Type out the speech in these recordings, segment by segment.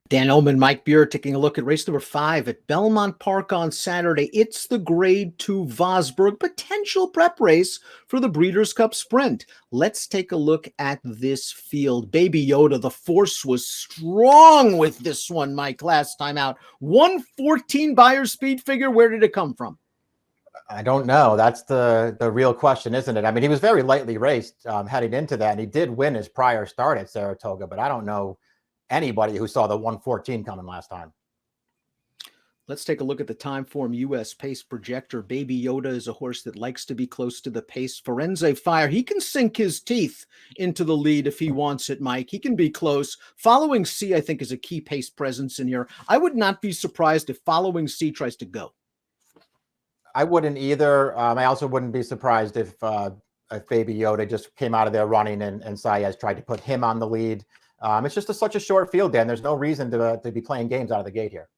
Dan Illman, Mike Buer taking a look at race number 5 at Belmont Park on Saturday. It's the Grade 2 Vosburgh potential prep race for the Breeders' Cup Sprint. Let's take a look at this field. Baby Yoda, the force was strong with this one, Mike, last time out. 114 buyer speed figure. Where did it come from? I don't know. That's the real question, isn't it? I mean, he was very lightly raced heading into that, and he did win his prior start at Saratoga, but I don't know anybody who saw the 114 coming last time. Let's take a look at the Timeform US pace projector. Baby Yoda is a horse that likes to be close to the pace. Firenze Fire, he can sink his teeth into the lead if he wants it, Mike. He can be close. Following C, I think, is a key pace presence in here. I would not be surprised if Following C tries to go. I wouldn't either. I also wouldn't be surprised if Baby Yoda just came out of there running and Saez tried to put him on the lead. It's just such a short field, Dan. There's no reason to be playing games out of the gate here.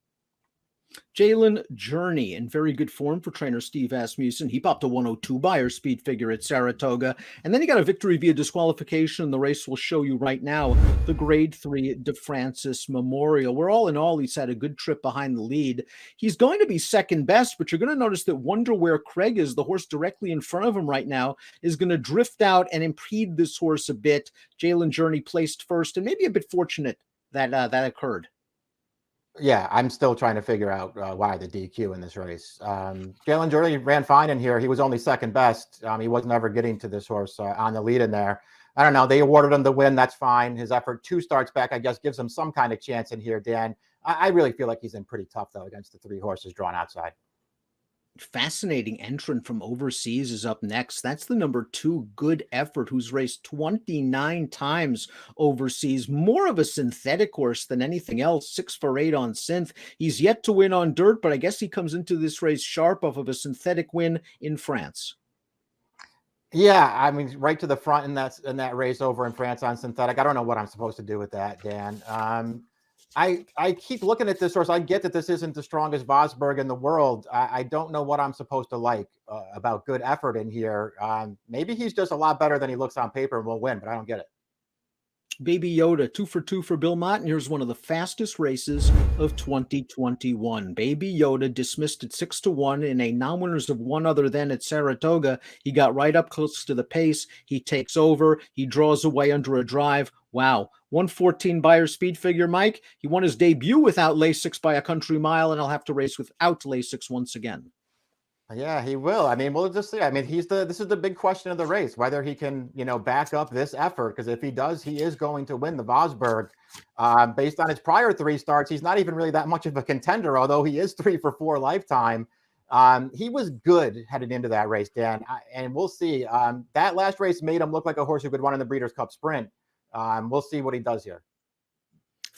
Jalen Journey in very good form for trainer Steve Asmussen. He popped a 102 buyer speed figure at Saratoga, and then he got a victory via disqualification. The race will show you right now, the Grade 3 De Francis Memorial, where all in all, he's had a good trip behind the lead. He's going to be second best, but you're going to notice that Wonder Where Craig is, the horse directly in front of him right now, is going to drift out and impede this horse a bit. Jalen Journey placed first, and maybe a bit fortunate that that occurred. Yeah, I'm still trying to figure out why the DQ in this race. Jalen Journey ran fine in here. He was only second best. He wasn't ever getting to this horse on the lead in there. I don't know. They awarded him the win. That's fine. His effort 2 starts back, I guess, gives him some kind of chance in here, Dan. I really feel like he's in pretty tough, though, against the 3 horses drawn outside. Fascinating entrant from overseas is up next. That's the number 2 Good Effort, who's raced 29 times overseas. More of a synthetic horse than anything else. 6 for 8 on synth. He's yet to win on dirt, but I guess he comes into this race sharp off of a synthetic win in France. Yeah, I mean, right to the front in that race over in France on synthetic. I don't know what I'm supposed to do with that, Dan. I keep looking at this horse. I get that this isn't the strongest Vosburgh in the world. I don't know what I'm supposed to like about Good Effort in here. Maybe he's just a lot better than he looks on paper and will win, but I don't get it. Baby Yoda, 2 for 2 for Bill Mott, and here's one of the fastest races of 2021. Baby Yoda dismissed at 6-1 in a non-winners of one other than at Saratoga. He got right up close to the pace. He takes over. He draws away under a drive. Wow. 114 buyer speed figure, Mike. He won his debut without Lasix by a country mile, and he'll have to race without Lasix once again. Yeah, he will. I mean, we'll just see. I mean, this is the big question of the race, whether he can, back up this effort. Because if he does, he is going to win the Vosburgh. Based on his prior 3 starts, he's not even really that much of a contender, although he is 3 for 4 lifetime. He was good headed into that race, Dan. And we'll see. That last race made him look like a horse who could run in the Breeders' Cup Sprint. We'll see what he does here.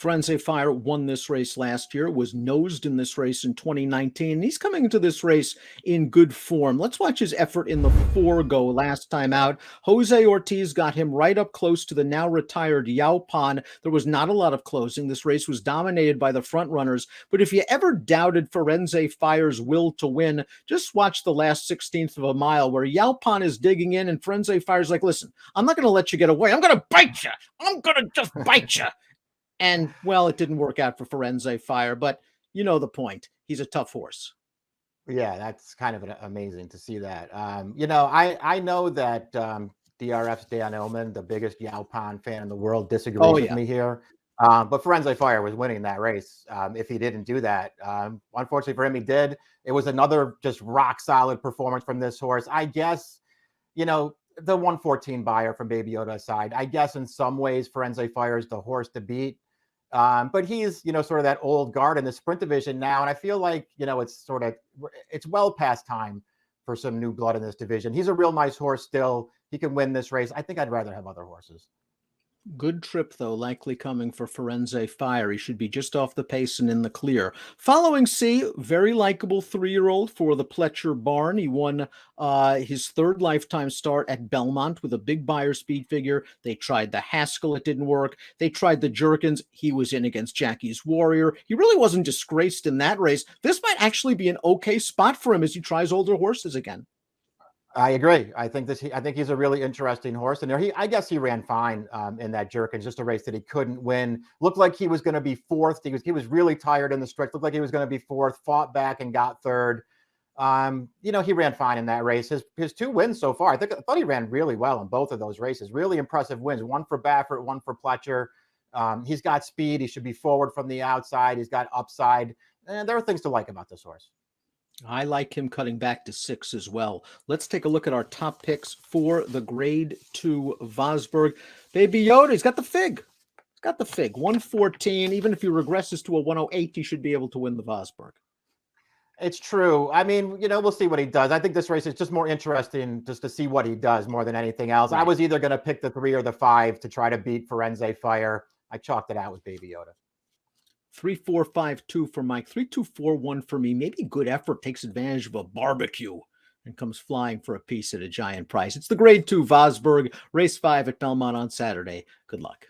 Firenze Fire won this race last year, was nosed in this race in 2019. He's coming into this race in good form. Let's watch his effort in the 4 go last time out. Jose Ortiz got him right up close to the now retired Yaupan. There was not a lot of closing. This race was dominated by the front runners. But if you ever doubted Firenze Fire's will to win, just watch the last 16th of a mile where Yaupan is digging in and Firenze Fire's like, listen, I'm not going to let you get away. I'm going to bite you. I'm going to just bite you. And, well, it didn't work out for Firenze Fire, but you know the point. He's a tough horse. Yeah, that's kind of amazing to see that. I know that DRF's Dan Illman, the biggest Yaupan fan in the world, disagrees with me here. But Firenze Fire was winning that race if he didn't do that. Unfortunately for him, he did. It was another just rock-solid performance from this horse. I guess, the 114 buyer from Baby Yoda aside, I guess in some ways Firenze Fire is the horse to beat. But he's, sort of that old guard in the sprint division now. And I feel like, it's well past time for some new blood in this division. He's a real nice horse still. He can win this race. I think I'd rather have other horses. Good trip, though, likely coming for Firenze Fire. He should be just off the pace and in the clear. Following C, very likable 3-year-old for the Pletcher Barn. He won his 3rd lifetime start at Belmont with a big buyer speed figure. They tried the Haskell. It didn't work. They tried the Jerkins. He was in against Jackie's Warrior. He really wasn't disgraced in that race. This might actually be an okay spot for him as he tries older horses again. I agree. I think he's a really interesting horse, and I guess he ran fine in that Jerkins, just a race that he couldn't win. Looked like he was going to be fourth. He was really tired in the stretch. Looked like he was going to be fourth. Fought back and got third. He ran fine in that race. His 2 wins so far. I thought he ran really well in both of those races. Really impressive wins. One for Baffert, one for Pletcher. He's got speed. He should be forward from the outside. He's got upside. And there are things to like about this horse. I like him cutting back to 6 as well. Let's take a look at our top picks for the Grade 2 Vosburgh. Baby Yoda, he's got the fig. He's got the fig. 114. Even if he regresses to a 108, he should be able to win the Vosburgh. It's true. I mean, we'll see what he does. I think this race is just more interesting just to see what he does more than anything else. Right. I was either going to pick the 3 or the 5 to try to beat Firenze Fire. I chalked it out with Baby Yoda. 3-4-5-2 for Mike. 3-2-4-1 for me. Maybe Good Effort takes advantage of a barbecue and comes flying for a piece at a giant price. It's the Grade 2 Vosburgh, race 5 at Belmont on Saturday. Good luck.